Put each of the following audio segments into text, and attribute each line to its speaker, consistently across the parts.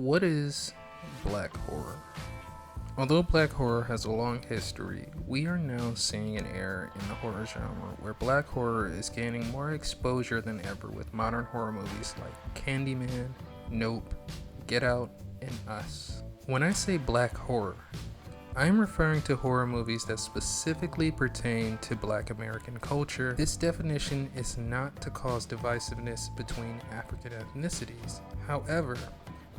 Speaker 1: What is black horror? Although black horror has a long history, we are now seeing an era in the horror genre where black horror is gaining more exposure than ever with modern horror movies like Candyman, Nope, Get Out, and Us. When I say black horror, I am referring to horror movies that specifically pertain to Black American culture. This definition is not to cause divisiveness between African ethnicities. However,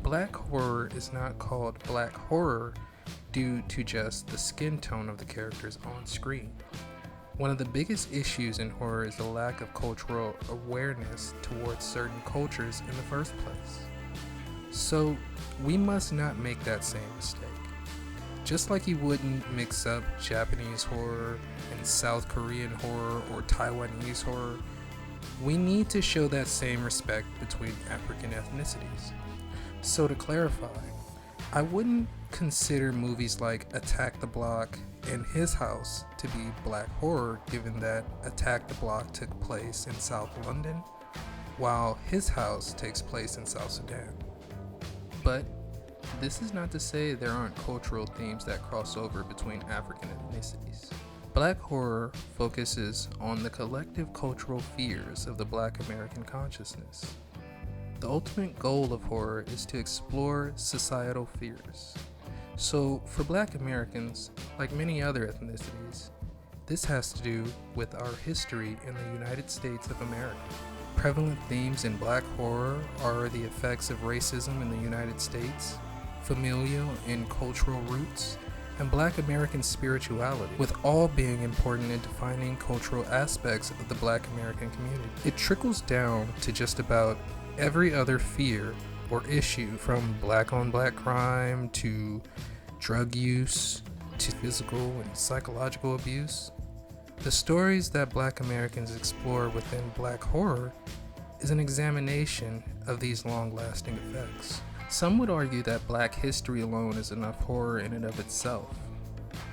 Speaker 1: black horror is not called black horror due to just the skin tone of the characters on screen. One of the biggest issues in horror is the lack of cultural awareness towards certain cultures in the first place. So, we must not make that same mistake. Just like you wouldn't mix up Japanese horror and South Korean horror or Taiwanese horror, we need to show that same respect between African ethnicities. So to clarify, I wouldn't consider movies like Attack the Block and His House to be black horror, given that Attack the Block took place in South London, while His House takes place in South Sudan. But this is not to say there aren't cultural themes that cross over between African ethnicities. Black horror focuses on the collective cultural fears of the Black American consciousness. The ultimate goal of horror is to explore societal fears. So, for Black Americans, like many other ethnicities, this has to do with our history in the United States of America. Prevalent themes in black horror are the effects of racism in the United States, familial and cultural roots, and Black American spirituality, with all being important in defining cultural aspects of the Black American community. It trickles down to just about every other fear or issue, from black on black crime to drug use to physical and psychological abuse. The stories that Black Americans explore within black horror is an examination of these long-lasting effects. Some would argue that black history alone is enough horror in and of itself.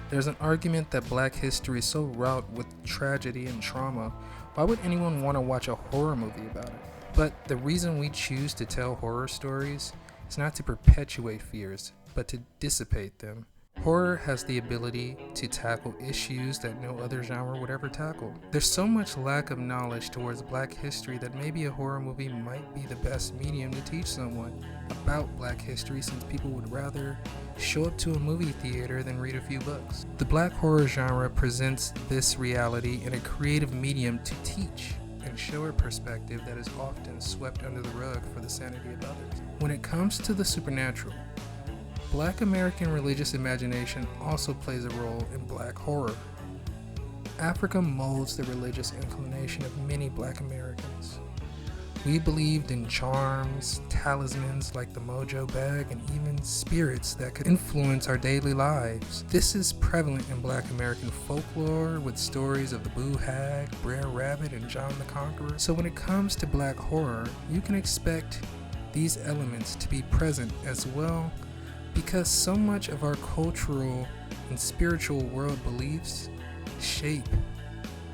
Speaker 1: There's an argument that black history is so wrought with tragedy and trauma, why would anyone want to watch a horror movie about it? But the reason we choose to tell horror stories is not to perpetuate fears, but to dissipate them. Horror has the ability to tackle issues that no other genre would ever tackle. There's so much lack of knowledge towards black history that maybe a horror movie might be the best medium to teach someone about black history, since people would rather show up to a movie theater than read a few books. The black horror genre presents this reality in a creative medium to teach and show a perspective that is often swept under the rug for the sanity of others. When it comes to the supernatural, Black American religious imagination also plays a role in black horror. Africa molds the religious inclination of many Black Americans. We believed in charms, talismans like the mojo bag, and even spirits that could influence our daily lives. This is prevalent in Black American folklore, with stories of the Boo Hag, Brer Rabbit, and John the Conqueror. So when it comes to black horror, you can expect these elements to be present as well, because so much of our cultural and spiritual world beliefs shape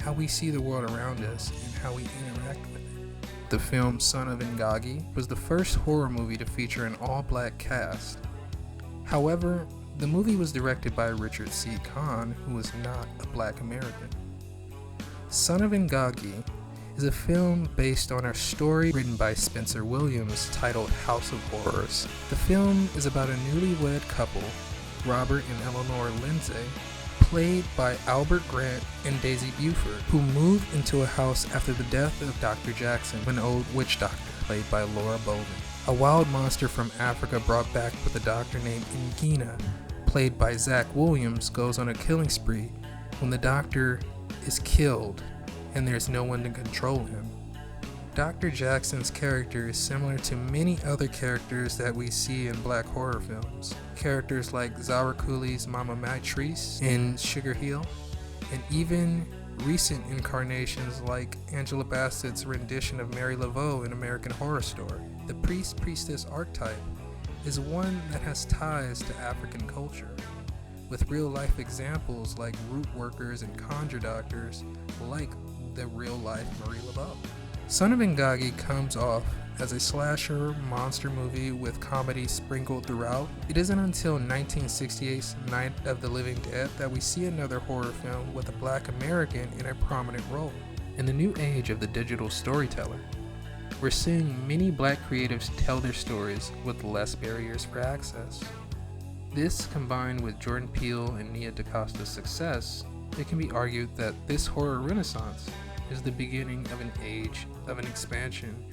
Speaker 1: how we see the world around us and how we interact with it. The film Son of Ingagi was the first horror movie to feature an all-black cast. However, the movie was directed by Richard C. Kahn, who was not a Black American. Son of Ingagi is a film based on a story written by Spencer Williams titled House of Horrors. The film is about a newlywed couple, Robert and Eleanor Lindsay, played by Albert Grant and Daisy Buford, who moved into a house after the death of Dr. Jackson, an old witch doctor, played by Laura Bowman. A wild monster from Africa brought back with a doctor named Ingina, played by Zach Williams, goes on a killing spree when the doctor is killed and there's no one to control him. Dr. Jackson's character is similar to many other characters that we see in black horror films. Characters like Zara Cooley's Mama Matrice in Sugar Hill, and even recent incarnations like Angela Bassett's rendition of Mary Laveau in American Horror Story. The priest-priestess archetype is one that has ties to African culture, with real-life examples like root workers and conjure doctors like the real-life Marie Laveau. Son of Ingagi comes off as a slasher monster movie with comedy sprinkled throughout, it isn't until 1968's Night of the Living Dead that we see another horror film with a Black American in a prominent role. In the new age of the digital storyteller, we're seeing many Black creatives tell their stories with less barriers for access. This, combined with Jordan Peele and Nia DaCosta's success, it can be argued that this horror renaissance is the beginning of an age of an expansion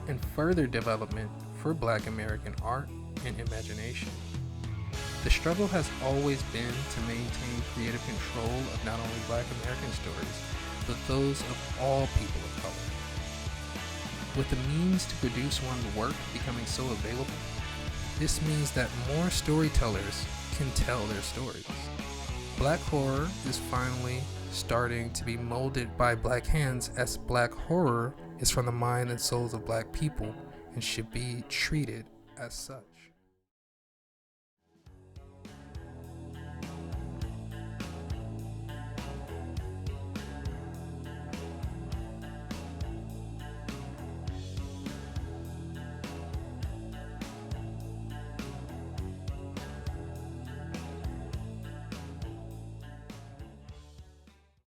Speaker 1: and further development for Black American art and imagination. The struggle has always been to maintain creative control of not only Black American stories, but those of all people of color. With the means to produce one's work becoming so available, this means that more storytellers can tell their stories. Black horror is finally starting to be molded by Black hands, as Black horror is from the mind and souls of Black people and should be treated as such.